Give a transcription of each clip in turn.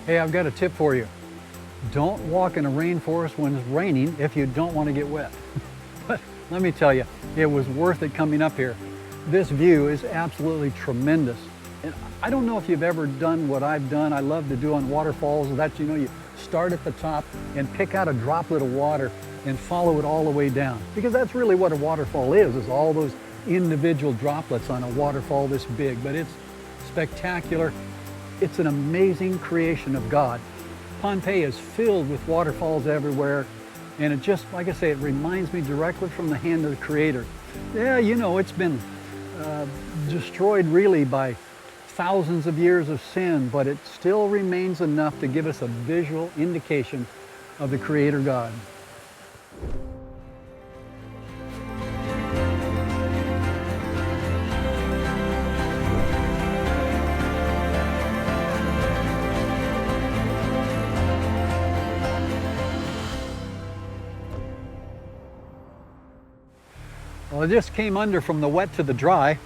Hey, I've got a tip for you. Don't walk in a rainforest when it's raining if you don't want to get wet. But let me tell you, it was worth it coming up here. This view is absolutely tremendous. And I don't know if you've ever done what I've done. I love to do on waterfalls. That's, you start at the top and pick out a droplet of water and follow it all the way down. Because that's really what a waterfall is all those individual droplets on a waterfall this big. But it's spectacular. It's an amazing creation of God. Pohnpei is filled with waterfalls everywhere. And it just, like I say, it reminds me directly from the hand of the Creator. Yeah, it's been destroyed really by thousands of years of sin, but it still remains enough to give us a visual indication of the Creator God. Well, I just came under from the wet to the dry.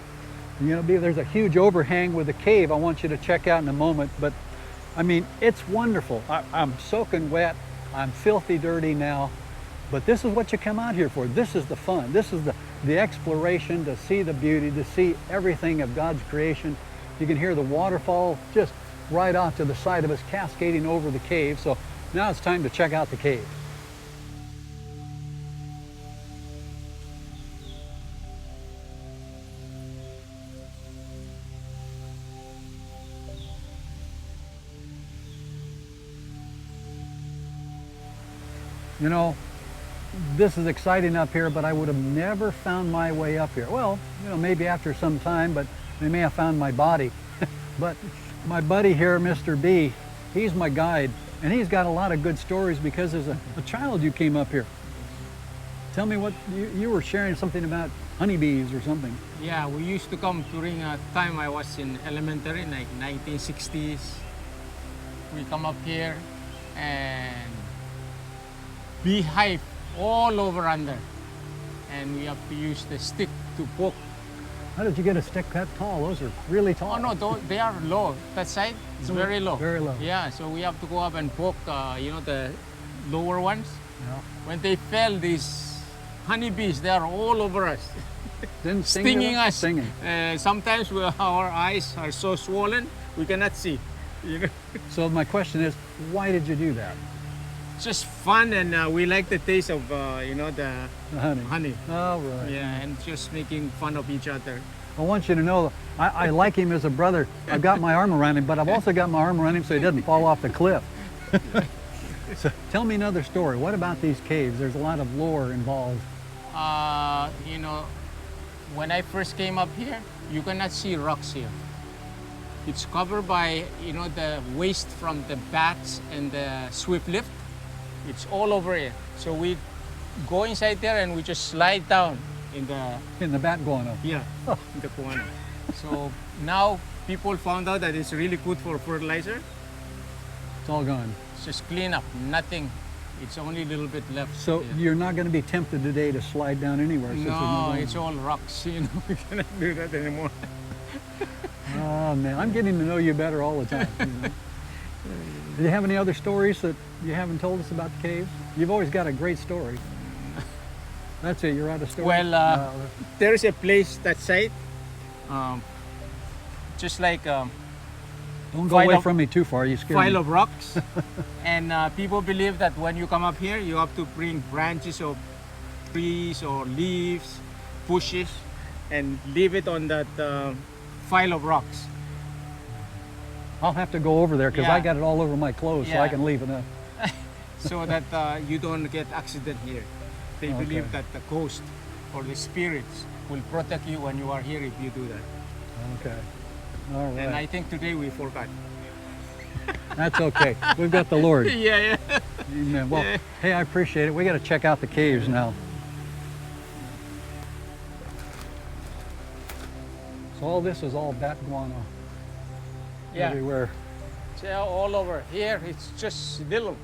There's a huge overhang with a cave I want you to check out in a moment, but I mean, it's wonderful. I'm soaking wet, I'm filthy dirty now, but this is what you come out here for. This is the fun. This is the exploration, to see the beauty, to see everything of God's creation. You can hear the waterfall just right off to the side of us cascading over the cave. So now it's time to check out the cave. This is exciting up here, but I would have never found my way up here. Well, maybe after some time, but I may have found my body. But my buddy here, Mr. B, he's my guide, and he's got a lot of good stories because as a child you came up here. Tell me what, you were sharing something about honeybees or something. Yeah, we used to come during a time I was in elementary, like 1960s. We come up here and beehive all over under, and we have to use the stick to poke. How did you get a stick that tall? Those are really tall. Oh no, they are low. That side is very low. Very low. Yeah, so we have to go up and poke, the lower ones. Yeah. When they fell, these honeybees, they are all over us, Then stinging us. Stinging. Sometimes our eyes are so swollen we cannot see. So my question is, why did you do that? Just fun, and we like the taste of the honey. Oh, right. Yeah, and just making fun of each other. I want you to know, I like him as a brother. I've got my arm around him, but I've also got my arm around him so he doesn't fall off the cliff. So tell me another story. What about these caves? There's a lot of lore involved. When I first came up here, you cannot see rocks here. It's covered by the waste from the bats and the swift lift. It's all over here. So we go inside there and we just slide down in the bat guano. Yeah, in the guano. So now people found out that it's really good for fertilizer. It's all gone. It's just clean up, nothing. It's only a little bit left. So you're not going to be tempted today to slide down anywhere? No, it's all rocks. We cannot do that anymore. Oh man, I'm getting to know you better all the time. Do you have any other stories that you haven't told us about the caves? You've always got a great story. That's it, you're out of story? Well, there is a place that side, just like don't go away from me too far, you scare me. Pile of rocks. And people believe that when you come up here, you have to bring branches of trees or leaves, bushes, and leave it on that pile of rocks. I'll have to go over there because I got it all over my clothes, so I can leave it up. So that you don't get accident here. They believe that the ghost or the spirits will protect you when you are here if you do that. Okay. All right. And I think today we forgot. That's okay. We've got the Lord. Yeah. Amen. Well, hey, I appreciate it. We got to check out the caves now. So all this is all bat guano. Yeah. Everywhere. So all over here, it's just little.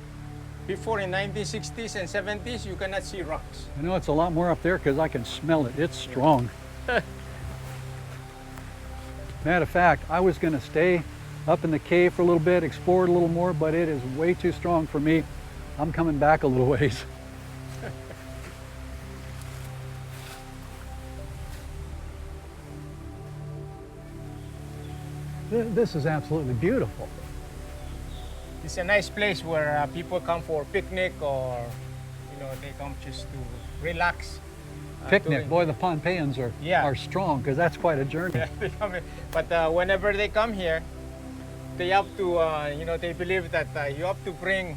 Before in 1960s and 70s, you cannot see rocks. I know it's a lot more up there because I can smell it. It's strong. Matter of fact, I was going to stay up in the cave for a little bit, explored a little more, but it is way too strong for me. I'm coming back a little ways. This is absolutely beautiful. It's a nice place where people come for picnic, or they come just to relax. Picnic, boy, the Pohnpeians Yeah. are strong, because that's quite a journey. But whenever they come here, they have to, they believe that you have to bring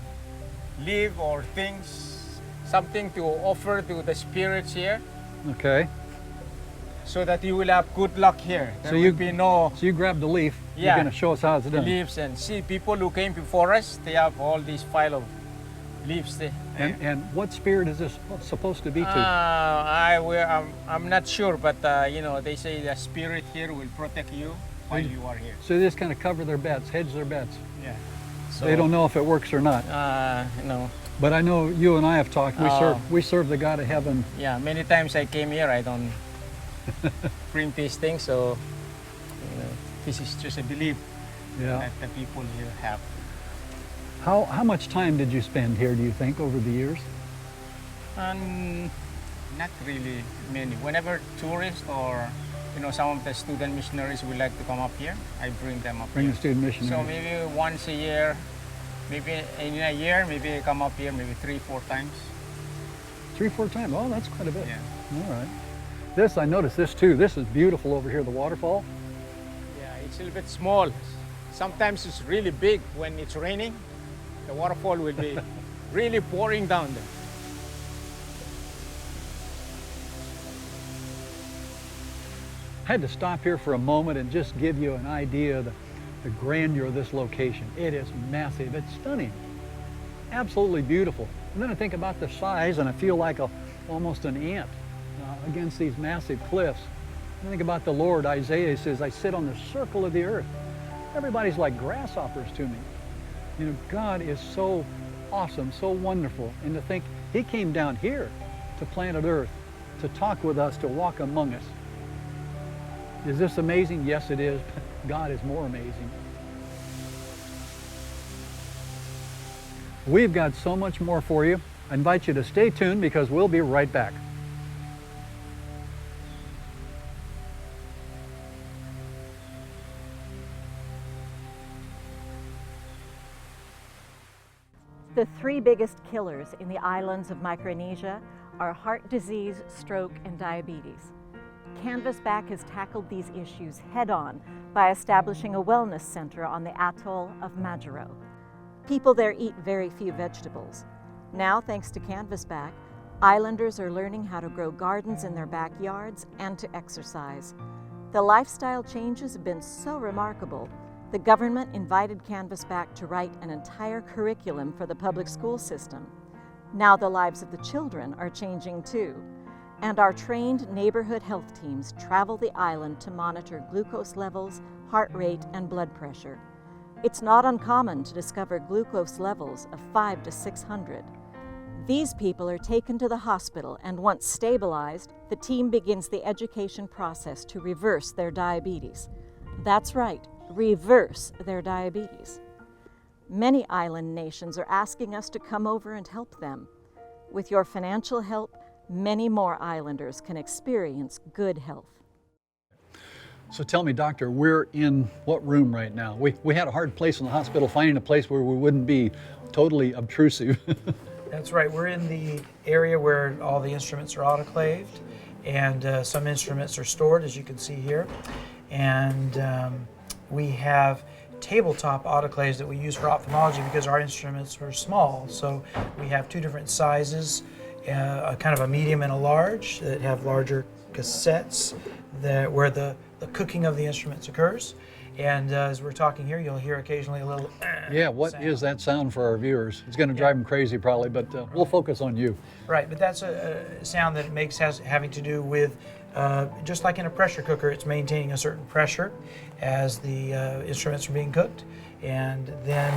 leaf or things, something to offer to the spirits here, Okay, so that you will have good luck here. There So will you- be no so you grabbed the leaf. You're Yeah. going to show us how it's done. leaves. And see, people who came before us, they have all these pile of leaves there. And what spirit is this supposed to be to? I'm not sure, but they say the spirit here will protect you while you are here. So they just kind of cover their bets, hedge their bets. Yeah. So, They don't know if it works or not. No. But I know you and I have talked. Oh. We serve the God of heaven. Yeah, many times I came here, I don't bring these things, so this is just a belief Yeah. that the people here have. How much time did you spend here, do you think, over the years? Not really many. Whenever tourists or some of the student missionaries would like to come up here, I bring them up Bring here. the student missionary. So maybe once a year, maybe in a year, maybe I come up here maybe 3-4 times. 3-4 times. Oh, that's quite a bit. Yeah. All right. This, I noticed this too. This is beautiful over here, the waterfall. Yeah, it's a little bit small. Sometimes it's really big when it's raining. The waterfall will be really pouring down there. I had to stop here for a moment and just give you an idea of the grandeur of this location. It is massive. It's stunning. Absolutely beautiful. And then I think about the size and I feel like almost an ant against these massive cliffs. I think about the Lord. Isaiah says, I sit on the circle of the earth. Everybody's like grasshoppers to me. God is so awesome, so wonderful. And to think he came down here to planet Earth, to talk with us, to walk among us. Is this amazing? Yes, it is. God is more amazing. We've got so much more for you. I invite you to stay tuned because we'll be right back. The three biggest killers in the islands of Micronesia are heart disease, stroke, and diabetes. Canvasback has tackled these issues head-on by establishing a wellness center on the atoll of Majuro. People there eat very few vegetables. Now, thanks to Canvasback, islanders are learning how to grow gardens in their backyards and to exercise. The lifestyle changes have been so remarkable, the government invited Canvasback to write an entire curriculum for the public school system. Now the lives of the children are changing too, and our trained neighborhood health teams travel the island to monitor glucose levels, heart rate, and blood pressure. It's not uncommon to discover glucose levels of 500 to 600. These people are taken to the hospital, and once stabilized, the team begins the education process to reverse their diabetes. That's right, reverse their diabetes. Many island nations are asking us to come over and help them. With your financial help, many more islanders can experience good health. So tell me, doctor, we're in what room right now? We had a hard place in the hospital finding a place where we wouldn't be totally obtrusive. That's right. We're in the area where all the instruments are autoclaved, and some instruments are stored, as you can see here. And we have tabletop autoclaves that we use for ophthalmology because our instruments are small. So we have two different sizes, a kind of a medium and a large that have larger cassettes where the cooking of the instruments occurs. And as we're talking here, you'll hear occasionally a little Yeah, what sound. is that sound for our viewers? It's going to drive them crazy probably, but we'll focus on you. Right, but that's a sound that it makes having to do with, just like in a pressure cooker, it's maintaining a certain pressure as the instruments are being cooked. And then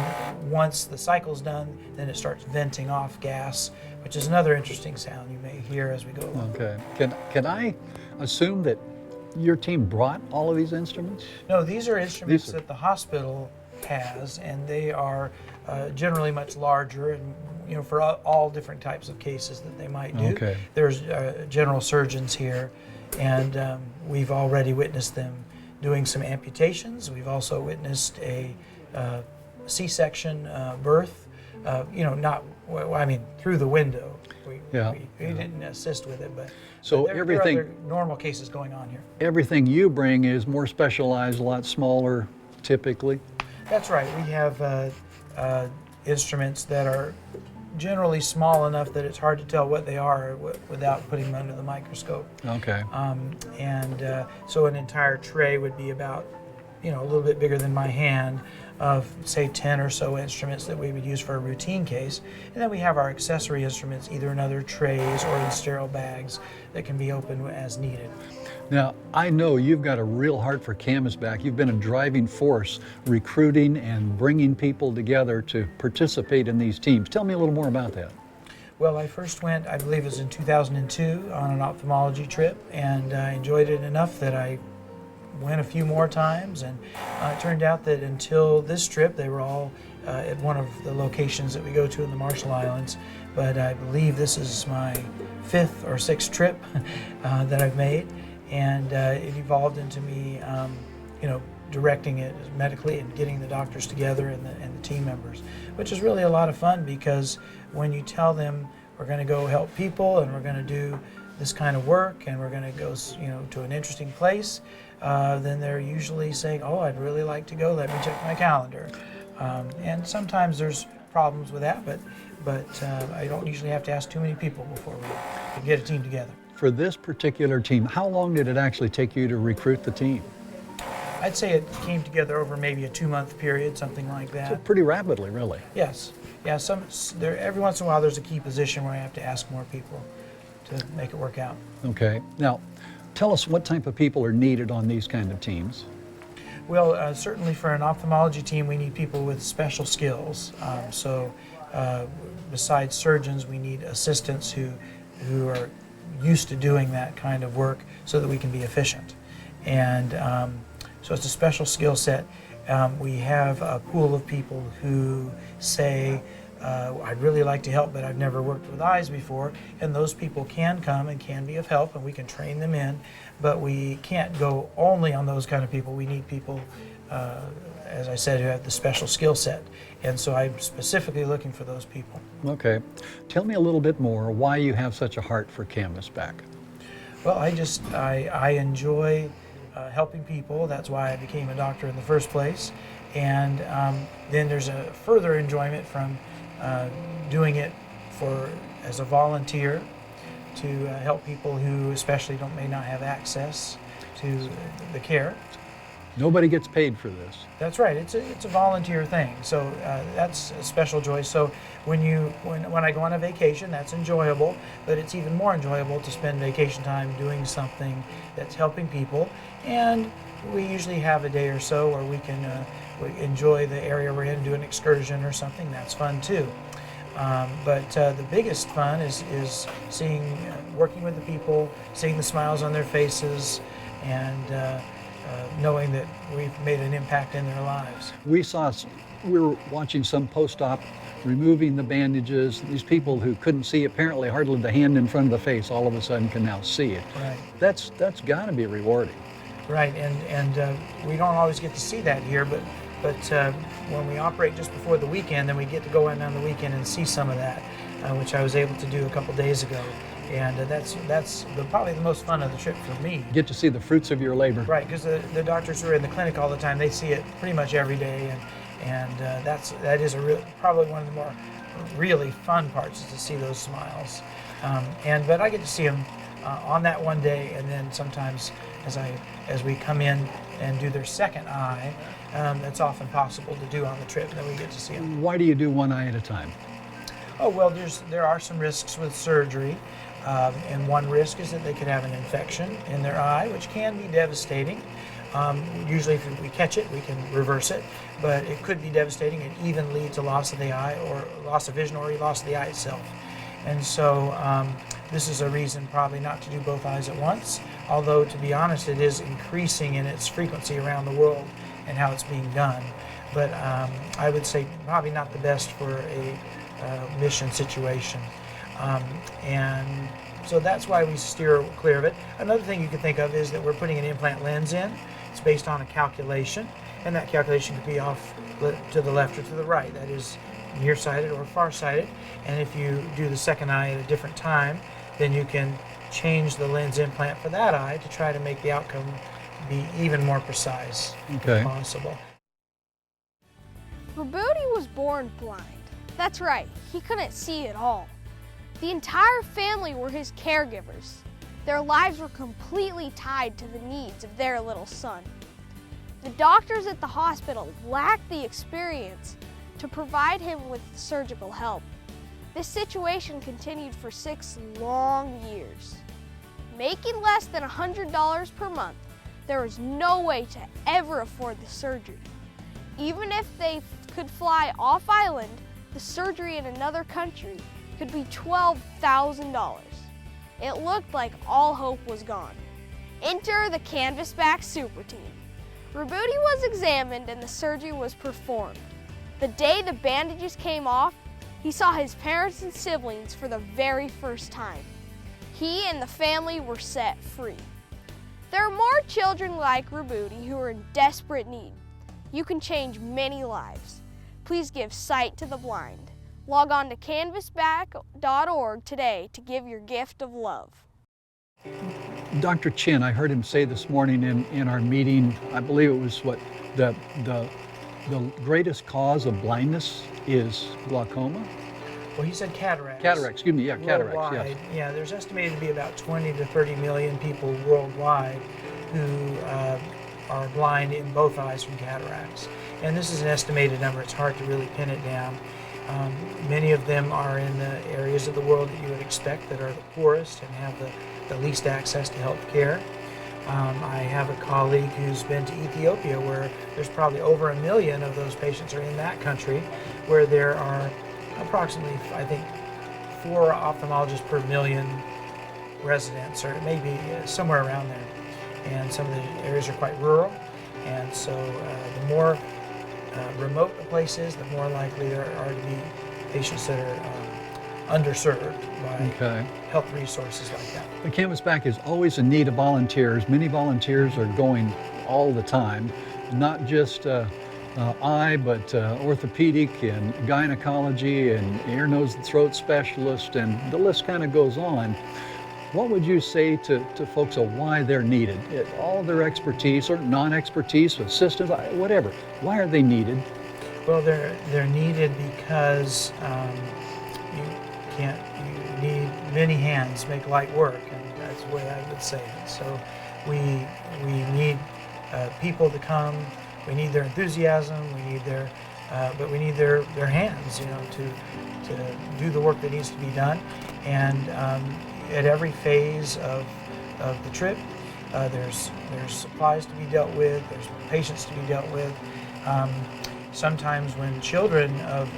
once the cycle's done, then it starts venting off gas, which is another interesting sound you may hear as we go along. Okay. Can I assume that your team brought all of these instruments? No, these are instruments These are- that the hospital has, and they are generally much larger, and for all different types of cases that they might do. Okay. There's general surgeons here, and we've already witnessed them doing some amputations. We've also witnessed a C-section birth. Not, I mean, through the window. We didn't assist with it, but So there everything, are other normal cases going on here. everything you bring is more specialized, a lot smaller, typically. That's right. We have instruments that are generally small enough that it's hard to tell what they are without putting them under the microscope. Okay. So an entire tray would be about, a little bit bigger than my hand, of say 10 or so instruments that we would use for a routine case. And then we have our accessory instruments, either in other trays or in sterile bags that can be opened as needed. Now, I know you've got a real heart for Canvasback. You've been a driving force recruiting and bringing people together to participate in these teams. Tell me a little more about that. Well, I first went, I believe it was in 2002, on an ophthalmology trip, and I enjoyed it enough that I went a few more times, and it turned out that until this trip they were all at one of the locations that we go to in the Marshall Islands, but I believe this is my 5th or 6th trip that I've made, and it evolved into me directing it medically and getting the doctors together and the team members, which is really a lot of fun, because when you tell them we're going to go help people and we're going to do this kind of work and we're going to go to an interesting place, then they're usually saying, oh, I'd really like to go, let me check my calendar. And sometimes there's problems with that, but I don't usually have to ask too many people before we can get a team together. For this particular team, how long did it actually take you to recruit the team? I'd say it came together over maybe a 2-month period, something like So that. pretty rapidly, really. Yes. Yeah, every once in a while there's a key position where I have to ask more people to make it work out. Okay. Now, tell us what type of people are needed on these kind of teams. Well, certainly for an ophthalmology team, we need people with special skills. Besides surgeons, we need assistants who are used to doing that kind of work so that we can be efficient. And so it's a special skill set. We have a pool of people who say, I'd really like to help, but I've never worked with eyes before, and those people can come and can be of help, and we can train them in, but we can't go only on those kind of people. We need people, as I said, who have the special skill set, and so I'm specifically looking for those people. Okay. Tell me a little bit more why you have such a heart for Canvasback. Well, I enjoy helping people. That's why I became a doctor in the first place, and then there's a further enjoyment from doing it as a volunteer to help people who especially may not have access to the care. Nobody gets paid for this. That's right. It's a volunteer thing. So that's a special joy. So when I go on a vacation, that's enjoyable. But it's even more enjoyable to spend vacation time doing something that's helping people. And we usually have a day or so where we can we enjoy the area we're in, do an excursion or something. That's fun too. But the biggest fun is working with the people, seeing the smiles on their faces, and knowing that we've made an impact in their lives. We were watching some post-op removing the bandages. These people who couldn't see apparently hardly the hand in front of the face all of a sudden can now see it. Right. That's got to be rewarding. Right, and we don't always get to see that here, but when we operate just before the weekend, then we get to go in on the weekend and see some of that, which I was able to do a couple days ago. And that's probably the most fun of the trip for me. Get to see the fruits of your labor. Right, because the doctors who are in the clinic all the time, they see it pretty much every day, and that is probably one of the more really fun parts, is to see those smiles. But I get to see them on that one day, and then sometimes as we come in and do their second eye, that's often possible to do on the trip, and then we get to see them. Why do you do one eye at a time? Oh, well, there are some risks with surgery, and one risk is that they could have an infection in their eye, which can be devastating. Usually if we catch it, we can reverse it, but it could be devastating and even lead to loss of the eye, or loss of vision, or loss of the eye itself. And so this is a reason probably not to do both eyes at once, although to be honest, it is increasing in its frequency around the world and how it's being done. but I would say probably not the best for a mission situation. And so that's why we steer clear of it. Another thing you could think of is that we're putting an implant lens in. It's based on a calculation, and that calculation could be off to the left or to the right. That is nearsighted or farsighted. And if you do the second eye at a different time, then you can change the lens implant for that eye to try to make the outcome be even more precise as possible. Rabuti was born blind. That's right, he couldn't see at all. The entire family were his caregivers. Their lives were completely tied to the needs of their little son. The doctors at the hospital lacked the experience to provide him with surgical help. This situation continued for 6 long years. Making less than $100 per month, there was no way to ever afford the surgery. Even if they could fly off island, the surgery in another country could be $12,000. It looked like all hope was gone. Enter the Canvasback super team. Rabuti was examined and the surgery was performed. The day the bandages came off, he saw his parents and siblings for the very first time. He and the family were set free. There are more children like Rabuti who are in desperate need. You can change many lives. Please give sight to the blind. Log on to canvasback.org today to give your gift of love. Dr. Chin, I heard him say this morning in our meeting, I believe it was the greatest cause of blindness is glaucoma? Well, he said cataracts. Cataracts, excuse me, yeah, cataracts, worldwide. yes. Yeah, there's estimated to be about 20 to 30 million people worldwide who are blind in both eyes from cataracts. And this is an estimated number. It's hard to really pin it down. Many of them are in the areas of the world that you would expect that are the poorest and have the least access to health care. I have a colleague who's been to Ethiopia where there's probably over 1 million of those patients are in that country, where there are approximately, I think, 4 ophthalmologists per million residents, or maybe somewhere around there. And some of the areas are quite rural, and so the more remote a place is, the more likely there are to be patients that are underserved by health resources like that. The Canvasback is always in need of volunteers. Many volunteers are going all the time, not just eye, but orthopedic and gynecology and ear, nose, and throat specialist, and the list kind of goes on. What would you say to folks of why they're needed? All their expertise or non-expertise, assistance, whatever. Why are they needed? Well, they're needed because you need many hands make light work, and that's the way I would say it. So we need people to come. We need their enthusiasm. We need but we need their hands, to do the work that needs to be done. And at every phase of the trip, there's supplies to be dealt with. There's patients to be dealt with. Sometimes when children of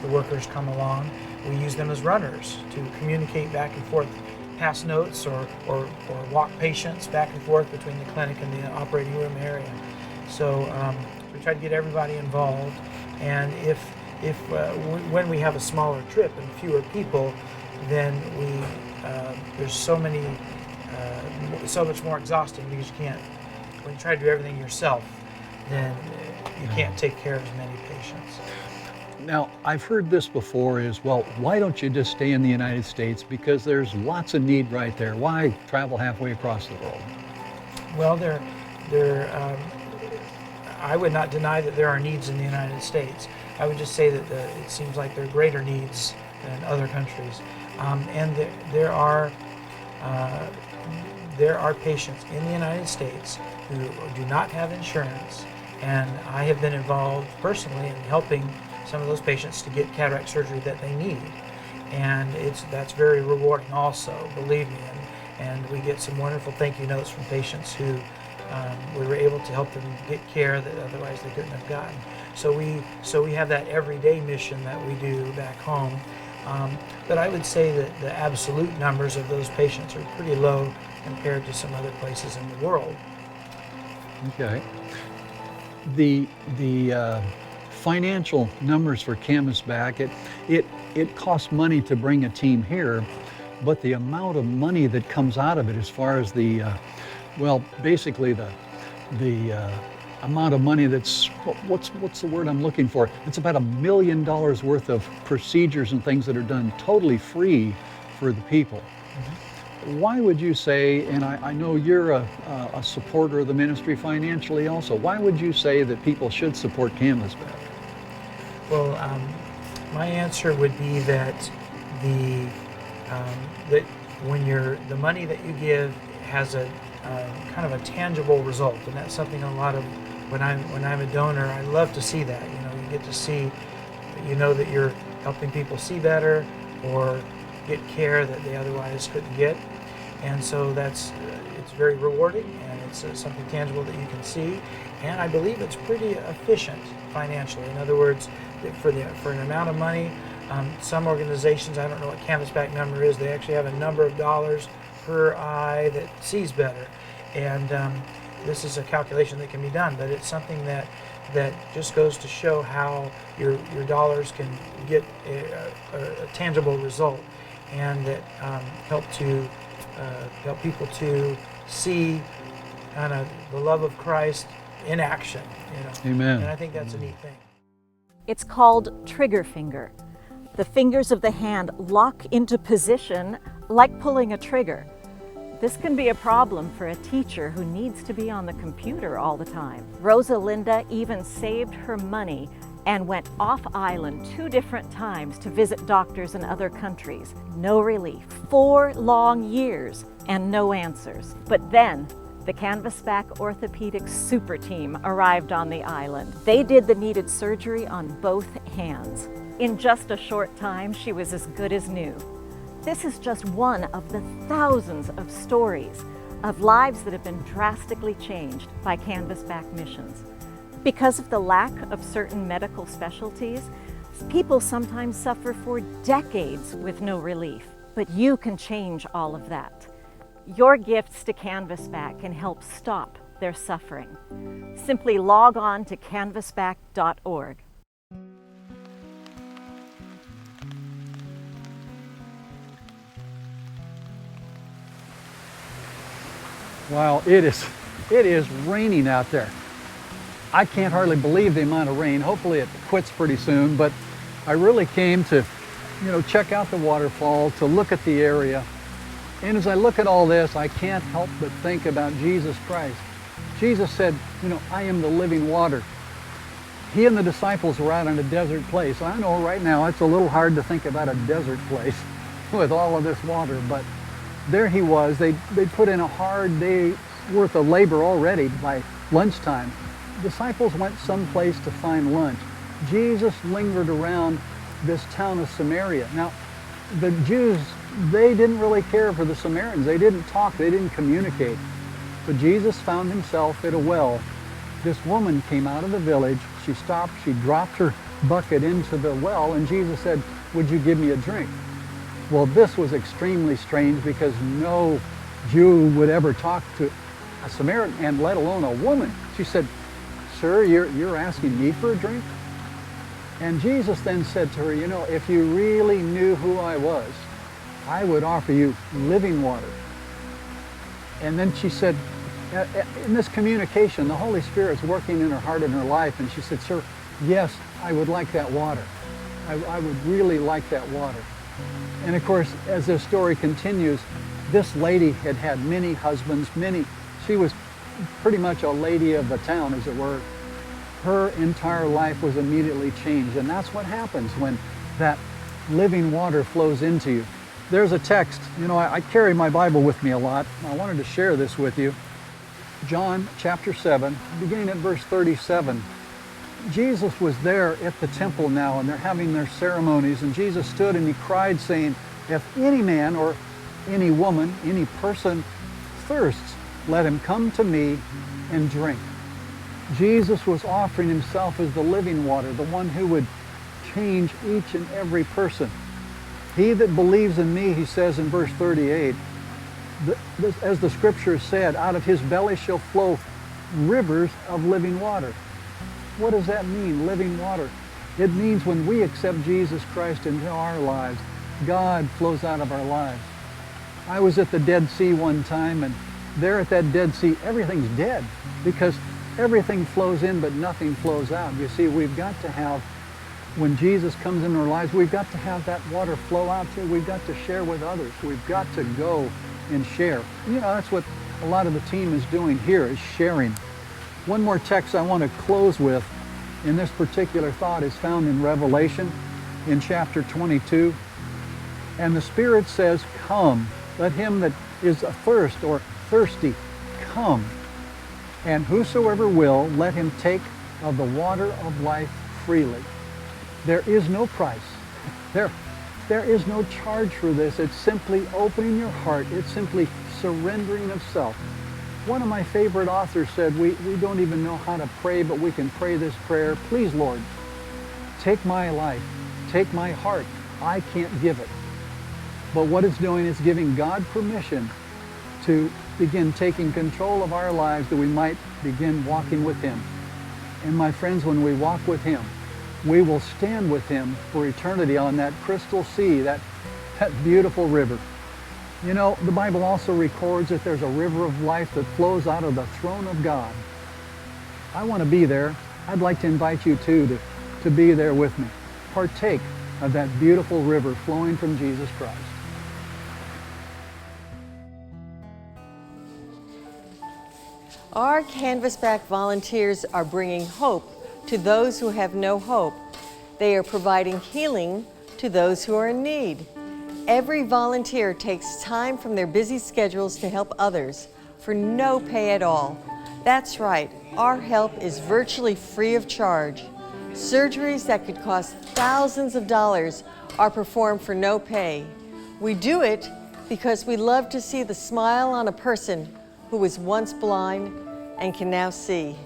the workers come along, we use them as runners to communicate back and forth, pass notes or walk patients back and forth between the clinic and the operating room area. So we try to get everybody involved. And when we have a smaller trip and fewer people, then there's so much more exhausting, because when you try to do everything yourself, then you can't take care of as many patients. Now, I've heard this before is, well, why don't you just stay in the United States? Because there's lots of need right there. Why travel halfway across the world? Well, I would not deny that there are needs in the United States. I would just say that it seems like there are greater needs than other countries. And there are patients in the United States who do not have insurance, and I have been involved personally in helping some of those patients to get cataract surgery that they need. And that's very rewarding also, believe me. And we get some wonderful thank you notes from patients who we were able to help them get care that otherwise they couldn't have gotten. So we have that everyday mission that we do back home. But I would say that the absolute numbers of those patients are pretty low compared to some other places in the world. Okay. The financial numbers for Canvasback. It costs money to bring a team here, but the amount of money that comes out of it as far as the, well, basically the amount of money that's, what's the word I'm looking for? It's about $1 million worth of procedures and things that are done totally free for the people. Why would you say, and I know you're a supporter of the ministry financially also, why would you say that people should support Canvasback? Well, my answer would be that that when the money that you give has a kind of a tangible result, and that's something a lot of when I'm a donor, I love to see that. You know, you get to see, you know, that you're helping people see better or get care that they otherwise couldn't get, and so it's very rewarding, and it's something tangible that you can see, and I believe it's pretty efficient financially. In other words, for an amount of money, some organizations, I don't know what Canvasback number is, they actually have a number of dollars per eye that sees better, and this is a calculation that can be done, but it's something that just goes to show how your dollars can get a tangible result, and that help people to see kind of the love of Christ in action. You know? Amen. And I think that's a neat thing. It's called trigger finger. The fingers of the hand lock into position like pulling a trigger. This can be a problem for a teacher who needs to be on the computer all the time. Rosalinda even saved her money and went off island 2 different times to visit doctors in other countries. No relief. 4 long years and no answers. But then the Canvasback orthopedic super team arrived on the island. They did the needed surgery on both hands. In just a short time, she was as good as new. This is just one of the thousands of stories of lives that have been drastically changed by Canvasback missions. Because of the lack of certain medical specialties, people sometimes suffer for decades with no relief. But you can change all of that. Your gifts to Canvasback can help stop their suffering. Simply log on to canvasback.org. Wow, it is raining out there. I can't hardly believe the amount of rain. Hopefully it quits pretty soon, but I really came to, check out the waterfall, to look at the area. And as I look at all this, I can't help but think about Jesus Christ. Jesus said, I am the living water. He and the disciples were out in a desert place. I know right now it's a little hard to think about a desert place with all of this water, but there he was. They put in a hard day's worth of labor already by lunchtime. Disciples went someplace to find lunch. Jesus lingered around this town of Samaria. Now, the Jews, they didn't really care for the Samaritans. They didn't talk, they didn't communicate. But Jesus found himself at a well. This woman came out of the village. She stopped, she dropped her bucket into the well, and Jesus said, "Would you give me a drink?" Well, this was extremely strange because no Jew would ever talk to a Samaritan, and let alone a woman. She said, "Sir, you're asking me for a drink?" And Jesus then said to her, if you really knew who I was, I would offer you living water. And then she said, in this communication, the Holy Spirit is working in her heart and her life, and she said, "Sir, yes, I would like that water. I would really like that water." And of course, as this story continues, this lady had had many husbands, she was pretty much a lady of the town, as it were. Her entire life was immediately changed, and that's what happens when that living water flows into you. There's a text, I carry my Bible with me a lot. I wanted to share this with you. John chapter 7, beginning at verse 37. Jesus was there at the temple now, and they're having their ceremonies, and Jesus stood and he cried, saying, "If any man or any woman, any person thirsts, let him come to me and drink." Jesus was offering himself as the living water, the one who would change each and every person. "He that believes in me," he says in verse 38, as the scripture said, "out of his belly shall flow rivers of living water." What does that mean, living water? It means when we accept Jesus Christ into our lives, God flows out of our lives. I was at the Dead Sea one time, and there at that Dead Sea, everything's dead because everything flows in but nothing flows out. You see, we've got to have, when Jesus comes into our lives, we've got to have that water flow out too. We've got to share with others. We've got to go and share. You know, that's what a lot of the team is doing here, is sharing. One more text I want to close with in this particular thought is found in Revelation in chapter 22. And the Spirit says, come. Let him that is athirst or thirsty come. And whosoever will, let him take of the water of life freely. There is no price. There is no charge for this. It's simply opening your heart. It's simply surrendering of self. One of my favorite authors said, we don't even know how to pray, but we can pray this prayer. Please, Lord, take my life, take my heart. I can't give it. But what it's doing is giving God permission to begin taking control of our lives, that we might begin walking with Him. And my friends, when we walk with Him, we will stand with Him for eternity on that crystal sea, that beautiful river. You know, the Bible also records that there's a river of life that flows out of the throne of God. I want to be there. I'd like to invite you too to be there with me. Partake of that beautiful river flowing from Jesus Christ. Our Canvasback volunteers are bringing hope to those who have no hope. They are providing healing to those who are in need. Every volunteer takes time from their busy schedules to help others for no pay at all. That's right, our help is virtually free of charge. Surgeries that could cost thousands of dollars are performed for no pay. We do it because we love to see the smile on a person who was once blind and can now see.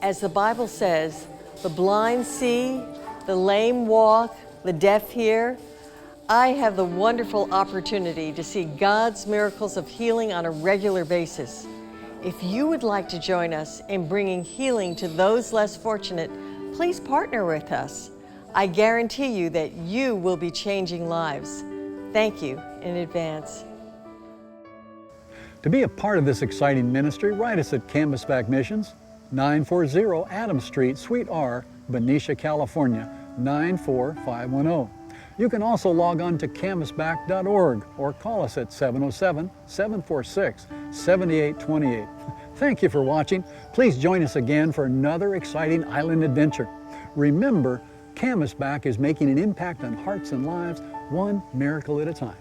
As the Bible says, the blind see, the lame walk, the deaf hear. I have the wonderful opportunity to see God's miracles of healing on a regular basis. If you would like to join us in bringing healing to those less fortunate, please partner with us. I guarantee you that you will be changing lives. Thank you in advance. To be a part of this exciting ministry, write us at Canvasback Missions, 940 Adams Street, Suite R, Benicia, California, 94510. You can also log on to canvasback.org or call us at 707-746-7828. Thank you for watching. Please join us again for another exciting island adventure. Remember, Canvasback is making an impact on hearts and lives, one miracle at a time.